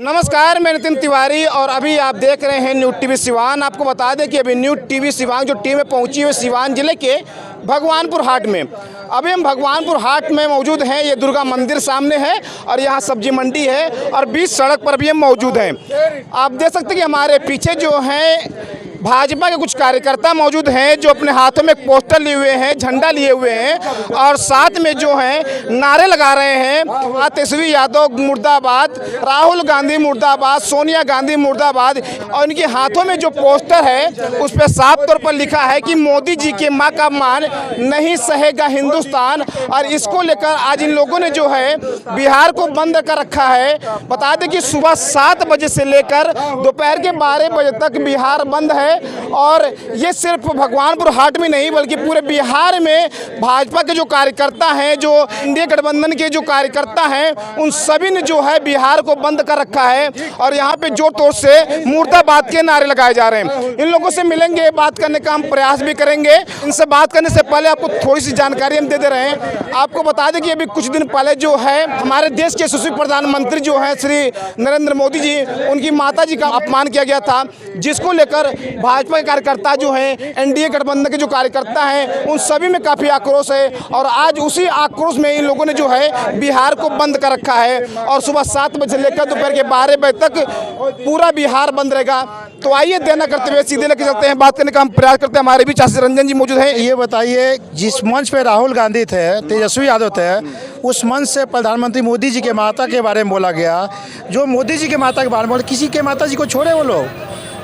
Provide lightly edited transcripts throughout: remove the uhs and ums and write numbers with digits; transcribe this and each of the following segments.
नमस्कार, मैं नितिन तिवारी और अभी आप देख रहे हैं न्यूज़ टीवी सिवान। आपको बता दें कि अभी न्यूज़ टीवी सिवान जो टीम है पहुंची हुई सिवान जिले के भगवानपुर हाट में। अभी हम भगवानपुर हाट में मौजूद हैं। ये दुर्गा मंदिर सामने है और यहाँ सब्जी मंडी है और बीच सड़क पर भी हम मौजूद हैं। आप देख सकते हैं कि हमारे पीछे जो हैं भाजपा के कुछ कार्यकर्ता मौजूद हैं जो अपने हाथों में एक पोस्टर लिए हुए हैं, झंडा लिए हुए हैं और साथ में जो हैं नारे लगा रहे हैं तेजस्वी यादव मुर्दाबाद, राहुल गांधी मुर्दाबाद, सोनिया गांधी मुर्दाबाद। और इनके हाथों में जो पोस्टर है उस पर साफ तौर पर लिखा है कि मोदी जी के मां का मान नहीं सहेगा हिंदुस्तान। और इसको लेकर आज इन लोगों ने जो है बिहार को बंद कर रखा है। बता दें कि सुबह 7 बजे से लेकर दोपहर के 12 बजे तक बिहार बंद है। और ये सिर्फ भगवानपुर हाट में नहीं बल्कि पूरे बिहार में भाजपा के जो कार्यकर्ता हैं, जो इंडिया गठबंधन के जो कार्यकर्ता हैं, उन सभी ने जो है बिहार को बंद कर रखा है। और यहाँ पे जोर तोड़ से मुर्दाबाद के नारे लगाए जा रहे हैं। इन लोगों से मिलेंगे, बात करने का हम प्रयास भी करेंगे। इनसे बात करने से पहले आपको थोड़ी सी जानकारी हम दे रहे हैं। आपको बता दें कि अभी कुछ दिन पहले जो है हमारे देश के यशस्वी प्रधानमंत्री जो है श्री नरेंद्र मोदी जी, उनकी माता जी का अपमान किया गया था, जिसको लेकर भाजपा के कार्यकर्ता जो हैं, एनडीए गठबंधन के जो कार्यकर्ता हैं, उन सभी में काफ़ी आक्रोश है। और आज उसी आक्रोश में इन लोगों ने जो है बिहार को बंद कर रखा है। और सुबह 7 बजे से लेकर दोपहर के 12 बजे तक पूरा बिहार बंद रहेगा। तो आइए देना करते हुए सीधे लेके चलते हैं, बात करने का हम प्रयास करते हैं। हमारे बीच आशीष रंजन जी मौजूद हैं। ये बताइए, जिस मंच पे राहुल गांधी थे, तेजस्वी यादव थे, उस मंच से प्रधानमंत्री मोदी जी के माता के बारे में बोला गया। जो मोदी जी के माता के बारे में बोला, किसी के माता जी को छोड़े वो लोग,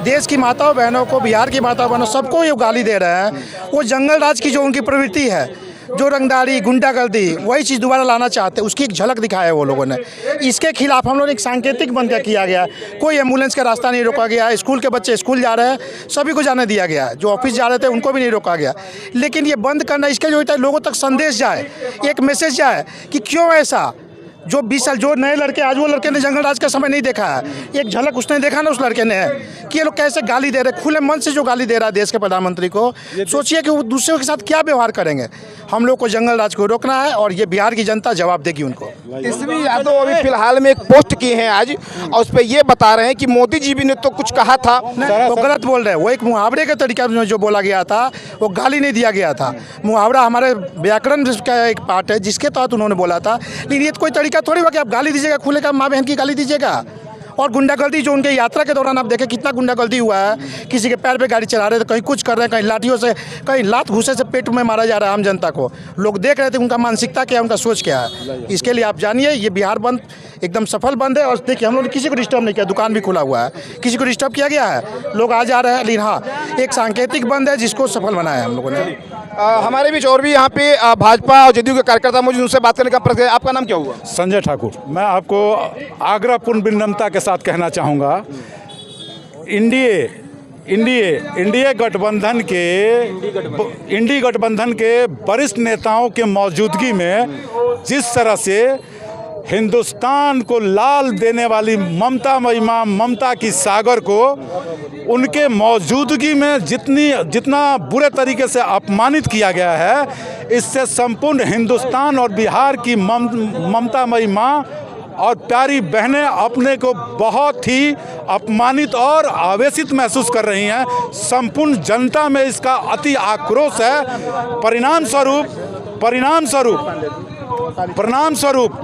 देश की माताओं बहनों को, बिहार की माताओं बहनों सबको ये गाली दे रहे हैं। वो जंगल राज की जो उनकी प्रवृत्ति है, जो रंगदारी गुंडागर्दी, वही चीज़ दोबारा लाना चाहते हैं, उसकी एक झलक दिखाया है वो लोगों ने। इसके खिलाफ हम लोग एक सांकेतिक बन के किया गया। कोई एम्बुलेंस का रास्ता नहीं रोका गया, स्कूल के बच्चे स्कूल जा रहे हैं सभी को जाने दिया गया, जो ऑफिस जा रहे थे उनको भी नहीं रोका गया। लेकिन ये बंद करना, इसके जो होता है लोगों तक संदेश जाए, एक मैसेज जाए कि क्यों ऐसा। जो 20 साल जो नए लड़के, आज वो लड़के ने जंगल राज का समय नहीं देखा है, एक झलक उसने देखा ना उस लड़के ने कि ये लोग कैसे गाली दे रहे, खुले मन से जो गाली दे रहा है देश के प्रधानमंत्री को। सोचिए कि वो दूसरों के साथ क्या व्यवहार करेंगे। हम लोग को जंगल राज को रोकना है और ये बिहार की जनता जवाब देगी उनको। तेजस्वी यादव अभी फिलहाल में एक पोस्ट किए हैं आज और उस पर ये बता रहे हैं कि मोदी जी भी ने तो कुछ कहा था, वो गलत बोल रहे हैं। वो एक मुहावरे के तरीके में जो बोला गया था, वो गाली नहीं दिया गया था। मुहावरा हमारे व्याकरण का एक पार्ट है जिसके तहत उन्होंने बोला था। लेकिन ये कोई तरीका थोड़ी हुआ कि आप गाली दीजिएगा, खुले का माँ बहन की गाली दीजिएगा। और गुंडागर्दी जो उनके यात्रा के दौरान आप देखें कितना गुंडागर्दी हुआ है। किसी के पैर पे गाड़ी चला रहे थे, कहीं कुछ कर रहे हैं, कहीं लाठियों से, कहीं लात घुसे से पेट में मारा जा रहा है आम जनता को। लोग देख रहे थे उनका मानसिकता क्या है, उनका सोच क्या है। इसके लिए आप जानिए ये बिहार बंद एकदम सफल बंद है। और देखिए हम लोग ने किसी को डिस्टर्ब नहीं किया, दुकान भी खुला हुआ है, किसी को डिस्टर्ब किया गया है, लोग आ जा रहे हैं। लेकिन हाँ, एक सांकेतिक बंद है जिसको सफल बनाया हम लोगों ने। हमारे बीच और भी यहाँ पे भाजपा और जदयू के कार्यकर्ता मौजूद, उनसे बात करने का प्रयास। आपका नाम क्या हुआ? संजय ठाकुर। मैं आपको आग्रहपूर्ण विनम्रता के साथ कहना चाहूँगा, इंडिया गठबंधन के वरिष्ठ नेताओं के मौजूदगी में जिस तरह से हिंदुस्तान को लाल देने वाली ममता की सागर को उनके मौजूदगी में जितना बुरे तरीके से अपमानित किया गया है, इससे संपूर्ण हिंदुस्तान और बिहार की ममतामयी माँ और प्यारी बहनें अपने को बहुत ही अपमानित और आवेशित महसूस कर रही हैं। संपूर्ण जनता में इसका अति आक्रोश है। परिणाम स्वरूप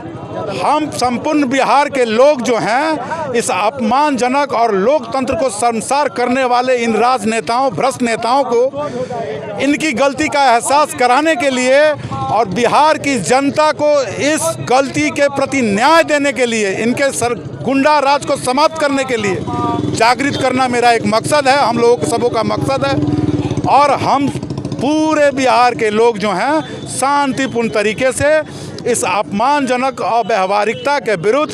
हम संपूर्ण बिहार के लोग जो हैं इस अपमानजनक और लोकतंत्र को शर्मसार करने वाले इन राजनेताओं, भ्रष्ट नेताओं को इनकी गलती का एहसास कराने के लिए और बिहार की जनता को इस गलती के प्रति न्याय देने के लिए, इनके गुंडा राज को समाप्त करने के लिए जागृत करना मेरा एक मकसद है, हम लोगों के सबों का मकसद है। और हम पूरे बिहार के लोग जो हैं शांतिपूर्ण तरीके से इस अपमानजनक अव्यावहारिकता के विरुद्ध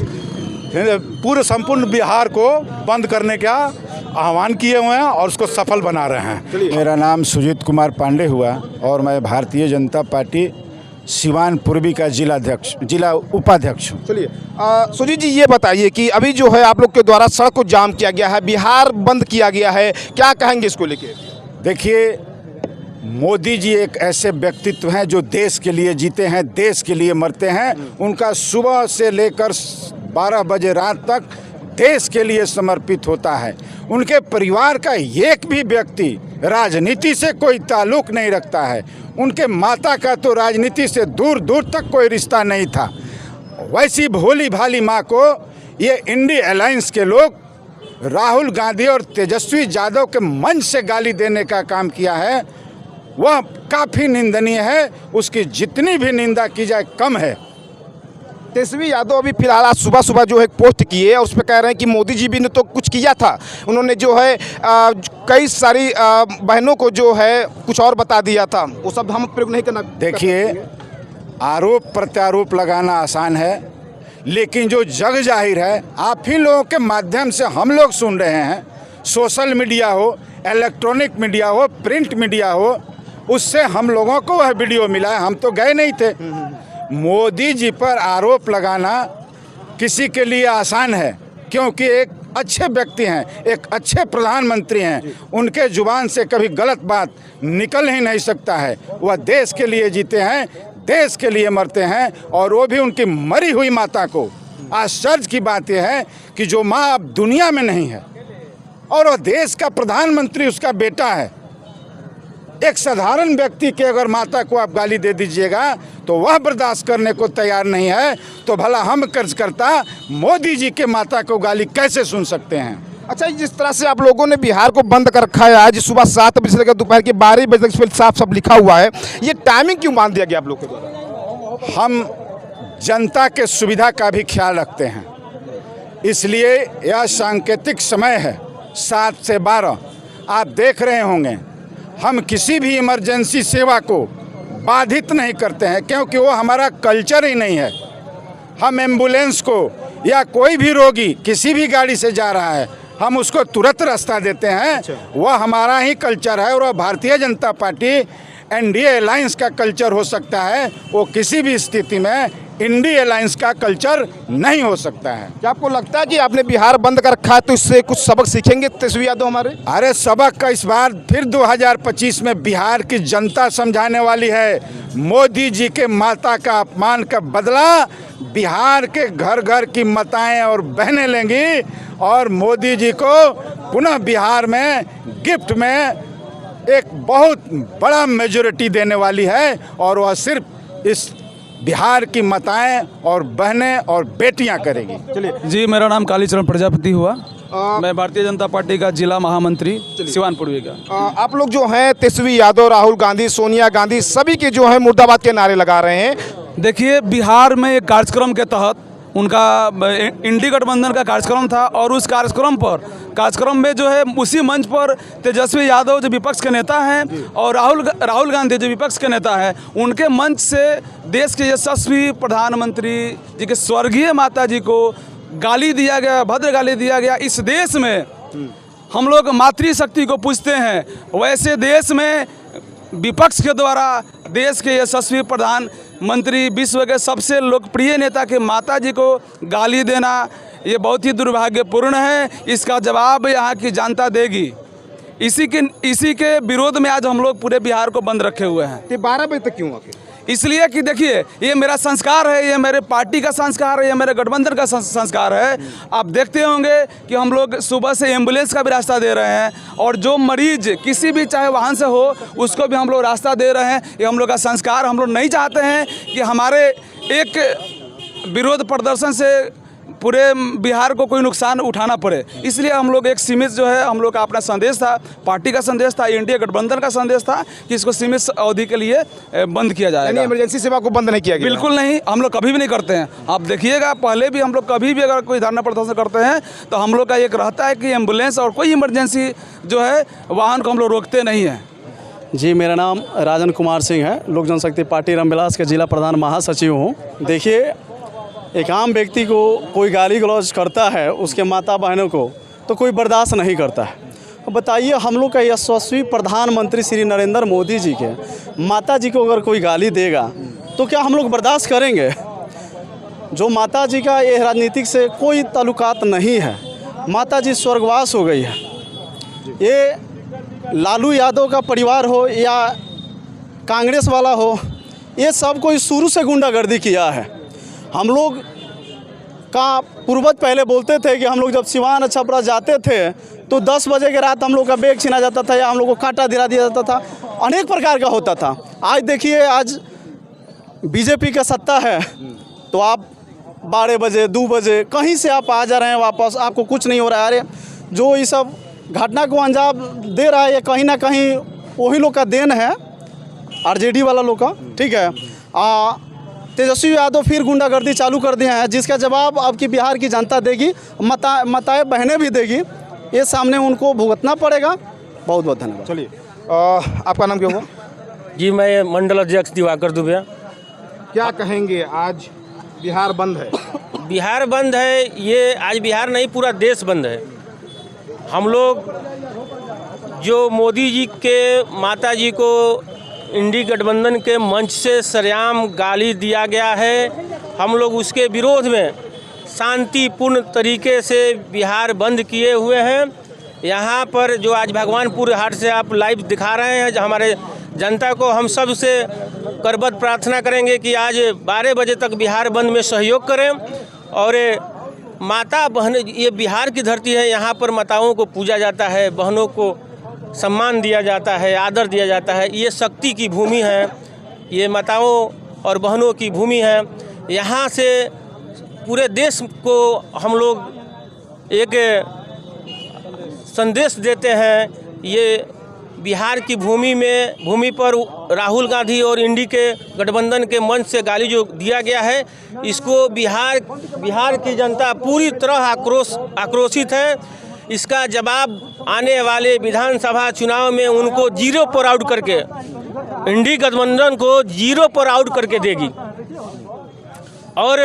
पूरे संपूर्ण बिहार को बंद करने का आह्वान किए हुए हैं और उसको सफल बना रहे हैं। मेरा नाम सुजीत कुमार पांडे हुआ और मैं भारतीय जनता पार्टी सिवान पूर्वी का जिला उपाध्यक्ष हूँ। चलिए सुजीत जी, ये बताइए कि अभी जो है आप लोग के द्वारा सड़क को जाम किया गया है, बिहार बंद किया गया है, क्या कहेंगे इसको लेके? देखिए, मोदी जी एक ऐसे व्यक्तित्व हैं जो देश के लिए जीते हैं, देश के लिए मरते हैं। उनका सुबह से लेकर 12 बजे रात तक देश के लिए समर्पित होता है। उनके परिवार का एक भी व्यक्ति राजनीति से कोई ताल्लुक़ नहीं रखता है। उनके माता का तो राजनीति से दूर दूर तक कोई रिश्ता नहीं था। वैसी भोली भाली माँ को ये इंडी अलायंस के लोग राहुल गांधी और तेजस्वी यादव के मंच से गाली देने का काम किया है, वह काफ़ी निंदनीय है। उसकी जितनी भी निंदा की जाए कम है। तेजस्वी यादव अभी फिलहाल आज सुबह सुबह जो है एक पोस्ट किए और उस पर कह रहे हैं कि मोदी जी भी ने तो कुछ किया था, उन्होंने जो है कई सारी बहनों को जो है कुछ और बता दिया था, वो सब हम प्रयोग नहीं करना। देखिए, आरोप प्रत्यारोप लगाना आसान है, लेकिन जो जग जाहिर है आप ही लोगों के माध्यम से हम लोग सुन रहे हैं, सोशल मीडिया हो, इलेक्ट्रॉनिक मीडिया हो, प्रिंट मीडिया हो, उससे हम लोगों को वह वीडियो मिला है। हम तो गए नहीं थे। मोदी जी पर आरोप लगाना किसी के लिए आसान है, क्योंकि एक अच्छे व्यक्ति हैं, एक अच्छे प्रधानमंत्री हैं, उनके जुबान से कभी गलत बात निकल ही नहीं सकता है। वह देश के लिए जीते हैं, देश के लिए मरते हैं, और वो भी उनकी मरी हुई माता को। आश्चर्य की बात यह है कि जो माँ अब दुनिया में नहीं है और वह देश का प्रधानमंत्री उसका बेटा है। एक साधारण व्यक्ति के अगर माता को आप गाली दे दीजिएगा तो वह बर्दाश्त करने को तैयार नहीं है, तो भला हम कर्जकर्ता मोदी जी के माता को गाली कैसे सुन सकते हैं। अच्छा, जिस तरह से आप लोगों ने बिहार को बंद कर रखा है, आज सुबह 7 बजे से लेकर दोपहर के 12 बजे तक इस पर साफ साफ लिखा हुआ है, ये टाइमिंग क्यों बांध दिया गया आप लोग के द्वारा? हम जनता के सुविधा का भी ख्याल रखते हैं, इसलिए यह सांकेतिक समय है 7 से 12। आप देख रहे होंगे हम किसी भी इमरजेंसी सेवा को बाधित नहीं करते हैं, क्योंकि वो हमारा कल्चर ही नहीं है। हम एम्बुलेंस को या कोई भी रोगी किसी भी गाड़ी से जा रहा है, हम उसको तुरंत रास्ता देते हैं। वह हमारा ही कल्चर है, और वह Bharatiya Janata party NDA alliance का कल्चर हो सकता है, वो किसी भी स्थिति में इंडी अलायंस का कल्चर नहीं हो सकता है। क्या आपको लगता है कि आपने बिहार बंद कर रखा है तो इससे कुछ सबक सीखेंगे तेजस्वी यादव हमारे? अरे सबक का इस बार फिर 2025 में बिहार की जनता समझाने वाली है। मोदी जी के माता का अपमान का बदला बिहार के घर घर की माताएं और बहनें लेंगी, और मोदी जी को पुनः बिहार में गिफ्ट में एक बहुत बड़ा मेजॉरिटी देने वाली है, और वह सिर्फ इस बिहार की माताएं और बहनें और बेटियां करेगी। चलिए जी, मेरा नाम कालीचरण प्रजापति हुआ। मैं भारतीय जनता पार्टी का जिला महामंत्री सिवान पूर्वी का। आप लोग जो हैं तेजस्वी यादव, राहुल गांधी, सोनिया गांधी, सभी के जो है मुर्दाबाद के नारे लगा रहे हैं। देखिए, बिहार में एक कार्यक्रम के तहत उनका इंडी गठबंधन का कार्यक्रम था, और उस कार्यक्रम में जो है उसी मंच पर तेजस्वी यादव जो विपक्ष के नेता हैं और राहुल गांधी जो विपक्ष के नेता हैं, उनके मंच से देश के यशस्वी प्रधानमंत्री जी के स्वर्गीय माता जी को गाली दिया गया, भद्र गाली दिया गया। इस देश में हम लोग मातृशक्ति को पूजते हैं, वैसे देश में विपक्ष के द्वारा देश के यशस्वी प्रधानमंत्री, विश्व के सबसे लोकप्रिय नेता के माता जी को गाली देना, ये बहुत ही दुर्भाग्यपूर्ण है। इसका जवाब यहाँ की जनता देगी। इसी के विरोध में आज हम लोग पूरे बिहार को बंद रखे हुए हैं। 12 बजे तक क्यों आके? इसलिए कि देखिए, ये मेरा संस्कार है, ये मेरे पार्टी का संस्कार है, ये मेरे गठबंधन का संस्कार है। आप देखते होंगे कि हम लोग सुबह से एम्बुलेंस का भी रास्ता दे रहे हैं, और जो मरीज किसी भी चाहे वाहन से हो उसको भी हम लोग रास्ता दे रहे हैं। ये हम लोग का संस्कार। हम लोग नहीं चाहते हैं कि हमारे एक विरोध प्रदर्शन से पूरे बिहार को कोई नुकसान उठाना पड़े, इसलिए हम लोग एक सीमित जो है हम लोग का अपना संदेश था, पार्टी का संदेश था, इंडिया गठबंधन का संदेश था कि इसको सीमित अवधि के लिए बंद किया जाएगा। इमरजेंसी सेवा को बंद नहीं किया गया? बिल्कुल नहीं, हम लोग कभी भी नहीं करते हैं। आप देखिएगा, पहले भी हम लोग कभी भी अगर कोई धरना प्रदर्शन करते हैं तो हम लोग का एक रहता है कि एम्बुलेंस और कोई इमरजेंसी जो है वाहन को हम लोग रोकते नहीं हैं। जी, मेरा नाम राजन कुमार सिंह है, लोक जनशक्ति पार्टी रामविलास के जिला प्रधान महासचिव हूँ। देखिए, एक आम व्यक्ति को कोई गाली गलौज करता है उसके माता बहनों को, तो कोई बर्दाश्त नहीं करता है। बताइए, हम लोग का यशस्वी प्रधानमंत्री श्री नरेंद्र मोदी जी के माता जी को अगर कोई गाली देगा तो क्या हम लोग बर्दाश्त करेंगे? जो माता जी का ये राजनीतिक से कोई ताल्लुकात नहीं है, माता जी स्वर्गवास हो गई है। ये लालू यादव का परिवार हो या कांग्रेस वाला हो, ये सब कोई शुरू से गुंडागर्दी किया है। हम लोग का पूर्वज पहले बोलते थे कि हम लोग जब सिवान छपरा जाते थे तो 10 बजे के रात हम लोग का बैग छीना जाता था या हम लोग को कांटा दिला दिया जाता था, अनेक प्रकार का होता था। आज देखिए, आज बीजेपी का सत्ता है तो आप 12 बजे 2 बजे कहीं से आप आ जा रहे हैं वापस, आपको कुछ नहीं हो रहा है। अरे जो ये सब घटना को अंजाम दे रहा है ये कहीं ना कहीं वही लोग का देन है, आरजेडी वाला लोग का, ठीक है। तेजस्वी यादव फिर गुंडागर्दी चालू कर दिया है, जिसका जवाब अब की बिहार की जनता देगी, माताएं बहनें भी देगी, ये सामने उनको भुगतना पड़ेगा। बहुत बहुत धन्यवाद। चलिए, आपका नाम क्या होगा? जी, मैं मंडल अध्यक्ष दिवाकर दुबे। क्या कहेंगे, आज बिहार बंद है? बिहार बंद है, ये आज बिहार नहीं पूरा देश बंद है। हम लोग जो मोदी जी के माता जी को इंडी गठबंधन के मंच से सरेआम गाली दिया गया है, हम लोग उसके विरोध में शांतिपूर्ण तरीके से बिहार बंद किए हुए हैं। यहाँ पर जो आज भगवानपुर हाट से आप लाइव दिखा रहे हैं, जो हमारे जनता को हम सब से करबद्ध प्रार्थना करेंगे कि आज 12 बजे तक बिहार बंद में सहयोग करें। और माता बहन, ये बिहार की धरती है, यहाँ पर माताओं को पूजा जाता है, बहनों को सम्मान दिया जाता है, आदर दिया जाता है। ये शक्ति की भूमि है, ये माताओं और बहनों की भूमि है। यहाँ से पूरे देश को हम लोग एक संदेश देते हैं, ये बिहार की भूमि पर राहुल गांधी और इंडी के गठबंधन के मंच से गाली जो दिया गया है, इसको बिहार की जनता पूरी तरह आक्रोशित है। इसका जवाब आने वाले विधानसभा चुनाव में उनको 0 पर आउट करके, इंडी गठबंधन को 0 पर आउट करके देगी। और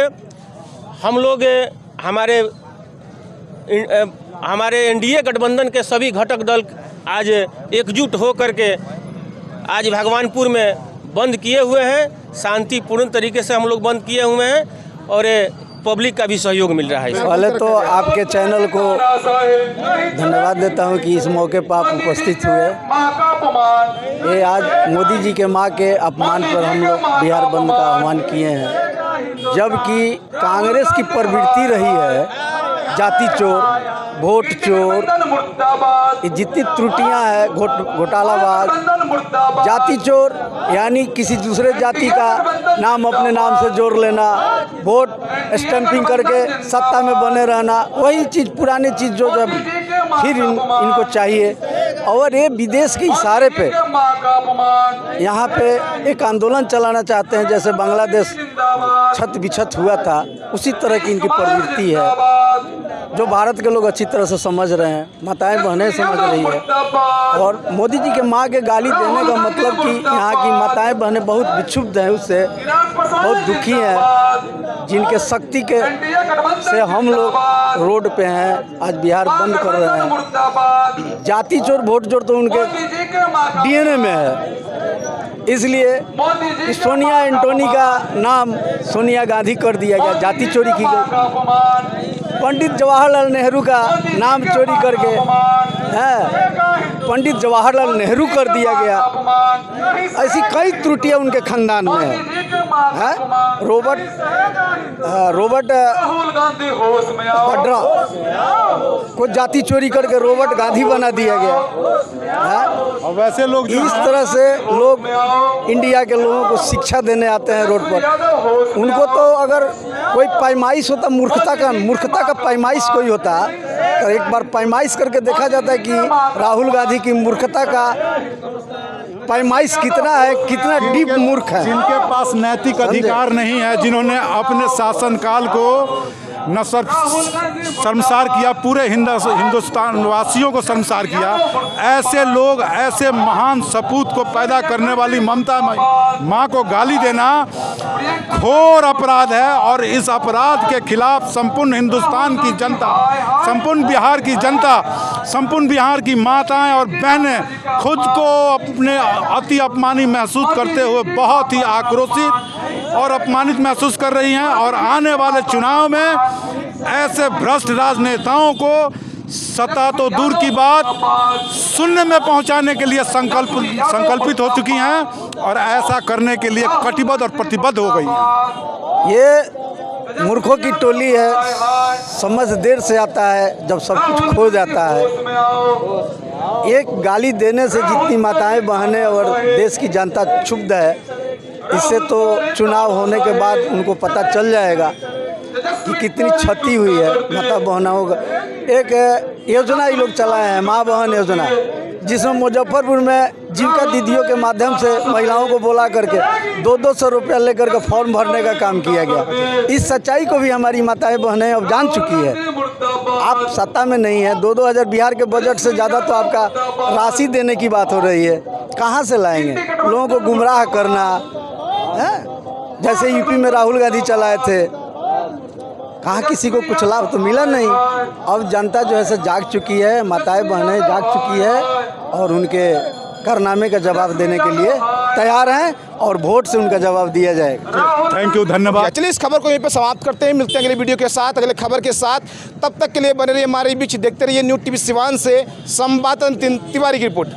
हम लोग हमारे एनडीए गठबंधन के सभी घटक दल आज एकजुट हो करके आज भगवानपुर में बंद किए हुए हैं। शांतिपूर्ण तरीके से हम लोग बंद किए हुए हैं और पब्लिक का भी सहयोग मिल रहा है। पहले तो आपके चैनल को धन्यवाद देता हूं कि इस मौके पर आप उपस्थित हुए। ये आज मोदी जी के मां के अपमान पर हम लोग बिहार बंद का आह्वान किए हैं, जबकि कांग्रेस की प्रवृत्ति रही है जाति चोर, वोट चोर, जितनी त्रुटियां हैं, घोटालाबाज, जाति चोर यानी किसी दूसरे जाति का नाम अपने नाम से जोड़ लेना, वोट स्टैंपिंग करके सत्ता में बने रहना, वही चीज़ पुरानी चीज़ जो जब फिर इनको चाहिए। और ये विदेश के इशारे पे यहाँ पे एक आंदोलन चलाना चाहते हैं, जैसे बांग्लादेश छत बिछत हुआ था, उसी तरह की इनकी प्रवृत्ति है, जो भारत के लोग अच्छी तरह से समझ रहे हैं, माताएं बहनें समझ रही है। और मोदी जी के माँ के गाली देने का मतलब कि यहाँ की माताएं बहनें बहुत विक्षुब्ध हैं, उससे बहुत दुखी हैं, जिनके शक्ति के से हम लोग रोड पे हैं, आज बिहार बंद कर रहे हैं। जाति चोर वोट चोर तो उनके डीएनए में है, इसलिए सोनिया एंटोनी का नाम सोनिया गांधी कर दिया गया, जाति चोरी की गई। पंडित जवाहरलाल नेहरू का नाम चोरी करके पंडित जवाहरलाल नेहरू कर दिया गया। ऐसी कई त्रुटियां उनके खानदान में है। रॉबर्ट वड्रा को जाति चोरी करके रॉबर्ट गांधी बना दिया गया है। और वैसे लोग इस तरह से लोग इंडिया के लोगों को शिक्षा देने आते हैं रोड पर। उनको तो अगर कोई पैमाइश होता, मूर्खता का पैमाइश कोई होता, तो एक बार पैमाइश करके देखा जाता है कि राहुल गांधी की मूर्खता का पैमाइश कितना है, कितना डीप मूर्ख है। जिनके पास नैतिक अधिकार नहीं है, जिन्होंने अपने शासनकाल को न शर्मसार किया, पूरे हिंदुस्तान वासियों को शर्मसार किया, ऐसे लोग, ऐसे महान सपूत को पैदा करने वाली ममता माँ को गाली देना घोर अपराध है। और इस अपराध के खिलाफ संपूर्ण हिंदुस्तान की जनता, संपूर्ण बिहार की जनता, संपूर्ण बिहार की माताएं और बहनें खुद को अपने अति अपमानित महसूस करते हुए बहुत ही आक्रोशित और अपमानित महसूस कर रही हैं। और आने वाले चुनाव में ऐसे भ्रष्ट राजनेताओं को सत्ता तो दूर की बात, शून्य में पहुंचाने के लिए संकल्पित हो चुकी हैं और ऐसा करने के लिए कटिबद्ध और प्रतिबद्ध हो गई हैं। ये मूर्खों की टोली है। समझ देर से आता है जब सब कुछ खो जाता है। एक गाली देने से जितनी माताएं बहनें और देश की जनता क्षुब्ध है, इससे तो चुनाव होने के बाद उनको पता चल जाएगा कि कितनी क्षति हुई है माता बहनों का। एक योजना ये लोग चलाए हैं, माँ बहन योजना, जिसमें मुजफ्फरपुर में जीविका दीदियों के माध्यम से महिलाओं को बुला करके 200 रुपया लेकर के फॉर्म भरने का काम किया गया। इस सच्चाई को भी हमारी माताएं बहनें अब जान चुकी है। आप सत्ता में नहीं है, 2-2000 बिहार के बजट से ज़्यादा तो आपका राशि देने की बात हो रही है, कहाँ से लाएंगे? लोगों को गुमराह करना है, जैसे यूपी में राहुल गांधी चलाए थे, कहाँ किसी को कुछ लाभ तो मिला नहीं। अब जनता जो है सो जाग चुकी है, माताएं बहनें जाग चुकी है और उनके कारनामे का जवाब देने के लिए तैयार हैं और वोट से उनका जवाब दिया जाएगा। थैंक यू, धन्यवाद। चलिए इस खबर को यहीं पर समाप्त करते हैं। मिलते हैं अगले वीडियो के साथ, अगले खबर के साथ। तब तक के लिए बने रहिए हमारे बीच, देखते रहिए न्यूज़ टीवी सिवान से संवाददाता नितिन तिवारी की रिपोर्ट।